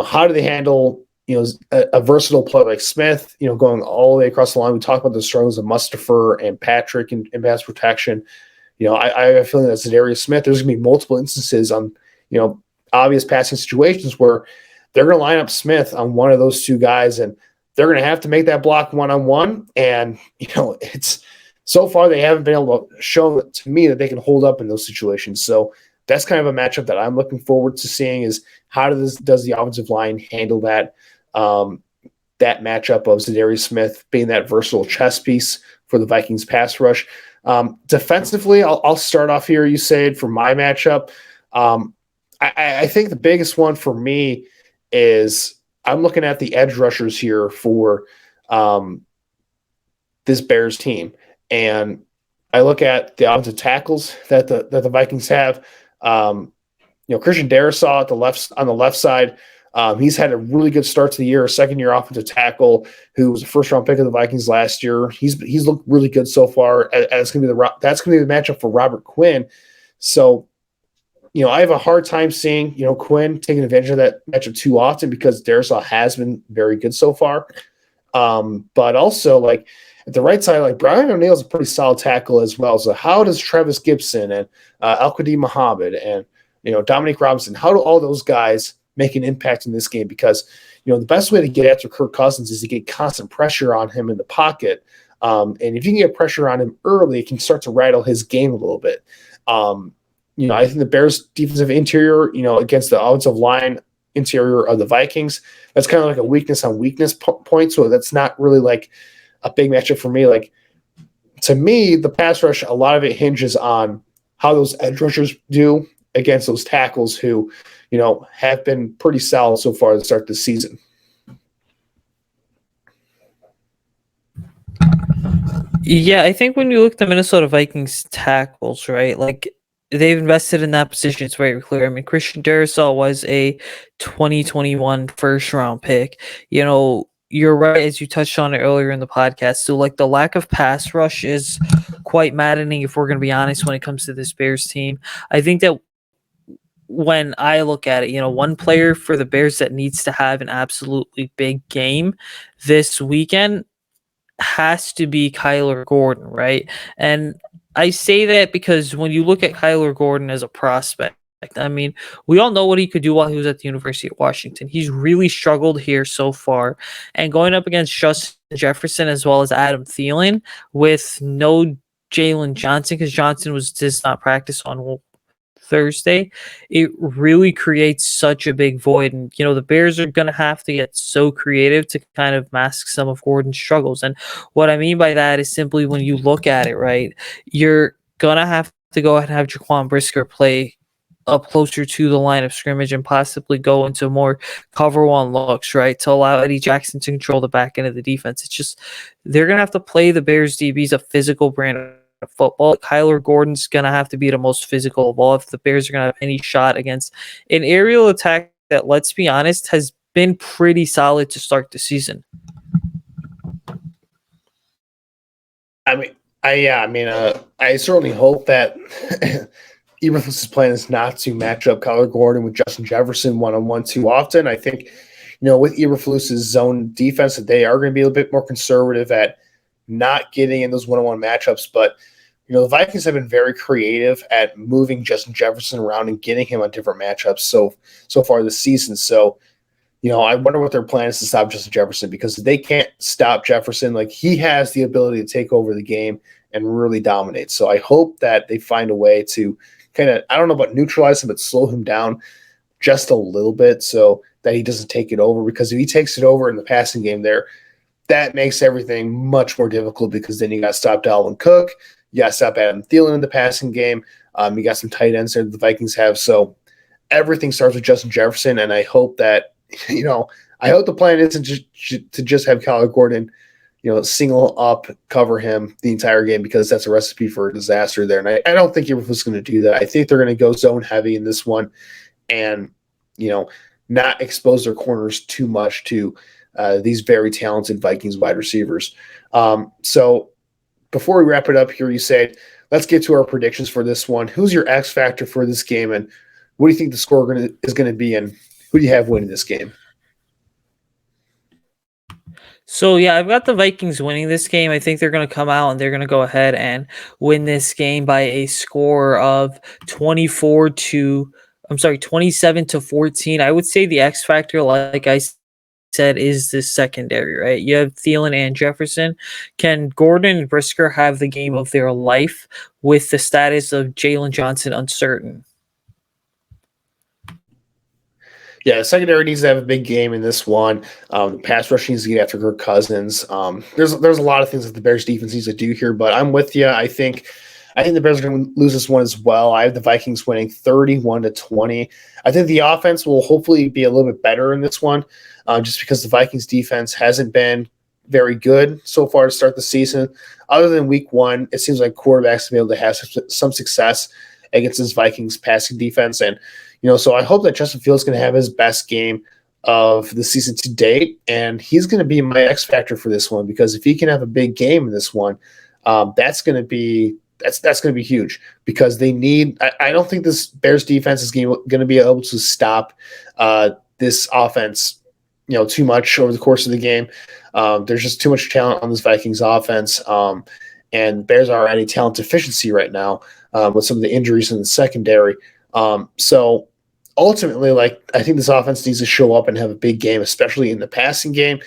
how do they handle a versatile player like Smith, going all the way across the line? We talked about the struggles of Mustafa and Patrick in pass protection. I have a feeling that Zadarius Smith, there's going to be multiple instances on, obvious passing situations where they're going to line up Smith on one of those two guys, and they're going to have to make that block one-on-one. And, it's so far they haven't been able to show to me that they can hold up in those situations. So that's kind of a matchup that I'm looking forward to seeing, is how does the offensive line handle that matchup of Zadarius Smith being that versatile chess piece for the Vikings pass rush. Defensively, I'll start off here, Usayd, for my matchup. I think the biggest one for me is I'm looking at the edge rushers here for this Bears team. And I look at the offensive tackles that the Vikings have. Christian Darrisaw on the left side. He's had a really good start to the year, a second-year offensive tackle who was a first-round pick of the Vikings last year. He's looked really good so far. That's going to be the matchup for Robert Quinn. So, I have a hard time seeing Quinn taking advantage of that matchup too often, because Darrisaw has been very good so far. But also, at the right side, Brian O'Neill is a pretty solid tackle as well. So how does Travis Gibson and Al-Qadim Muhammad and Dominique Robinson, how do all those guys make an impact in this game? Because the best way to get after Kirk Cousins is to get constant pressure on him in the pocket, and if you can get pressure on him early, it can start to rattle his game a little bit. I think the Bears defensive interior, against the offensive line interior of the Vikings, that's kind of like a weakness on weakness point. So that's not really a big matchup for me. To me, the pass rush, a lot of it hinges on how those edge rushers do against those tackles who, have been pretty solid so far to start the season. Yeah, I think when you look at the Minnesota Vikings tackles, right, they've invested in that position. It's very clear. I mean, Christian Darrisaw was a 2021 first-round pick. You're right, as you touched on it earlier in the podcast. So, the lack of pass rush is quite maddening, if we're going to be honest, when it comes to this Bears team. I think that when I look at it, one player for the Bears that needs to have an absolutely big game this weekend has to be Kyler Gordon, right? And I say that because when you look at Kyler Gordon as a prospect, I mean, we all know what he could do while he was at the University of Washington. He's really struggled here so far. And going up against Justin Jefferson as well as Adam Thielen with no Jalen Johnson, because Johnson does not practice on Thursday, it really creates such a big void. And, the Bears are going to have to get so creative to kind of mask some of Gordon's struggles. And what I mean by that is simply, when you look at it, right, you're going to have to go ahead and have Jaquan Brisker play up closer to the line of scrimmage and possibly go into more cover one looks, right, to allow Eddie Jackson to control the back end of the defense. It's just, they're going to have to play the Bears DBs a physical brand of football. Kyler Gordon's going to have to be the most physical of all if the Bears are going to have any shot against an aerial attack that, let's be honest, has been pretty solid to start the season. I mean, I certainly hope that Eberflus's plan is not to match up Kyler Gordon with Justin Jefferson one-on-one too often. I think, with Eberflus's zone defense, that they are going to be a little bit more conservative at not getting in those one-on-one matchups. But, the Vikings have been very creative at moving Justin Jefferson around and getting him on different matchups so far this season. So, I wonder what their plan is to stop Justin Jefferson, because if they can't stop Jefferson, like, he has the ability to take over the game and really dominate. So I hope that they find a way to kind of, I don't know about neutralize him, but slow him down just a little bit so that he doesn't take it over. Because if he takes it over in the passing game there, that makes everything much more difficult, because then you got to stop Dalvin Cook. You got to stop Adam Thielen in the passing game. You got some tight ends there that the Vikings have. So everything starts with Justin Jefferson, and I hope that, I hope the plan isn't to just have Kyler Gordon, single up, cover him the entire game, because that's a recipe for disaster there. And I don't think Eberflus going to do that. I think they're going to go zone heavy in this one and, not expose their corners too much to these very talented Vikings wide receivers. So before we wrap it up here, Usayd, let's get to our predictions for this one. Who's your X factor for this game, and what do you think the score is going to be, and who do you have winning this game? So yeah, I've got the Vikings winning this game. I think they're going to come out and they're going to go ahead and win this game by a score of 27-14. I would say the X factor, like I said, is the secondary, right? You have Thielen and Jefferson. Can Gordon and Brisker have the game of their life with the status of Jalen Johnson uncertain? Yeah, the secondary needs to have a big game in this one. The pass rush needs to get after Kirk Cousins. There's a lot of things that the Bears defense needs to do here, but I'm with you. I think the Bears are going to lose this one as well. I have the Vikings winning 31-20. I think the offense will hopefully be a little bit better in this one, just because the Vikings defense hasn't been very good so far to start the season. Other than week one, it seems like quarterbacks have been able to have some success against this Vikings passing defense. And, so I hope that Justin Fields is going to have his best game of the season to date, and he's going to be my X factor for this one, because if he can have a big game in this one, that's going to be huge, because they need. I don't think this Bears defense is going to be able to stop this offense, too much over the course of the game. There's just too much talent on this Vikings offense, and Bears are at a talent deficiency right now with some of the injuries in the secondary. So ultimately, I think this offense needs to show up and have a big game, especially in the passing game.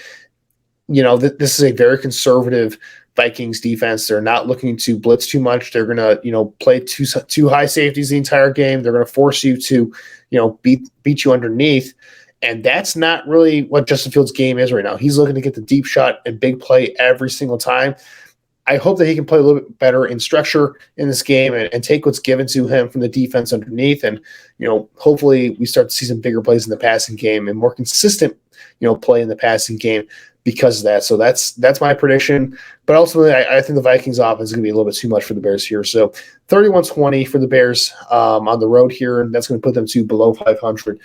This is a very conservative Vikings defense. They're not looking to blitz too much. They're going to, play two high safeties the entire game. They're going to force you to, beat you underneath. And that's not really what Justin Fields' game is right now. He's looking to get the deep shot and big play every single time. I hope that he can play a little bit better in structure in this game and take what's given to him from the defense underneath. And, hopefully we start to see some bigger plays in the passing game and more consistent, play in the passing game because of that. So that's my prediction. But ultimately, I think the Vikings offense is going to be a little bit too much for the Bears here. So 31-20 for the Bears on the road here, and that's going to put them to below 500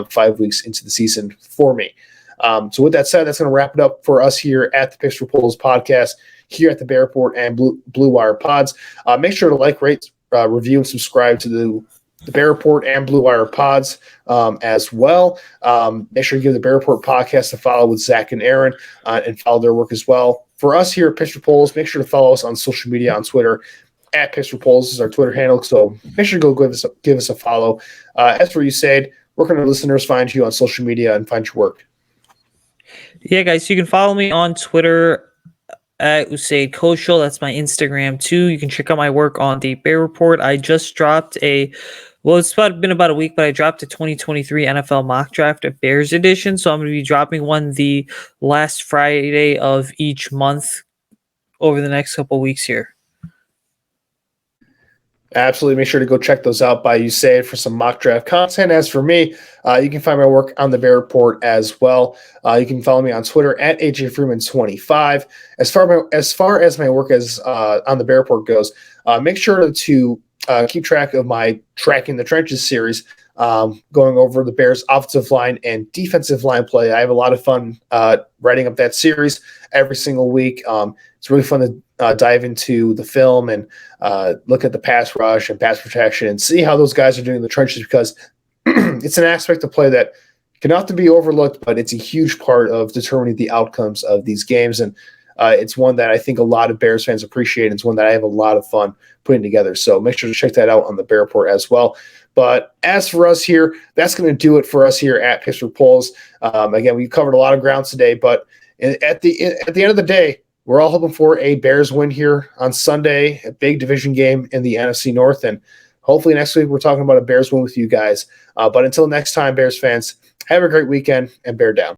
5 weeks into the season for me. So with that said, that's going to wrap it up for us here at the Picks for Polls podcast here at the Bear Report and Blue Wire Pods. Make sure to like, rate, review, and subscribe to the Bear Report and Blue Wire Pods as well. Make sure you give the Bear Report podcast a follow with Zach and Aaron and follow their work as well. For us here at Picks for Polls, make sure to follow us on social media on Twitter at Picks for Polls is our Twitter handle. So make sure to go give us a follow. As for Usayd, where can our listeners find you on social media and find your work? Yeah, guys, you can follow me on Twitter at Usayd Koshul. That's my Instagram too. You can check out my work on the Bear Report. I just dropped it's been about a week, but I dropped a 2023 NFL mock draft, a Bears edition. So I'm going to be dropping one the last Friday of each month over the next couple weeks here. Absolutely. Make sure to go check those out by Usayd for some mock draft content. As for me, you can find my work on the Bear Report as well. You can follow me on Twitter at AJFreeman25. As far as my work as on the Bear Report goes, make sure to keep track of my Tracking the Trenches series going over the Bears' offensive line and defensive line play. I have a lot of fun writing up that series every single week. It's really fun to dive into the film and look at the pass rush and pass protection and see how those guys are doing in the trenches, because it's an aspect of play that can often be overlooked, but it's a huge part of determining the outcomes of these games. And it's one that I think a lot of Bears fans appreciate. And it's one that I have a lot of fun putting together. So make sure to check that out on the Bear Report as well. But as for us here, that's going to do it for us here at Pittsburgh Polls. Again, we've covered a lot of ground today, but at the end of the day, we're all hoping for a Bears win here on Sunday, a big division game in the NFC North. And hopefully next week we're talking about a Bears win with you guys. But until next time, Bears fans, have a great weekend and bear down.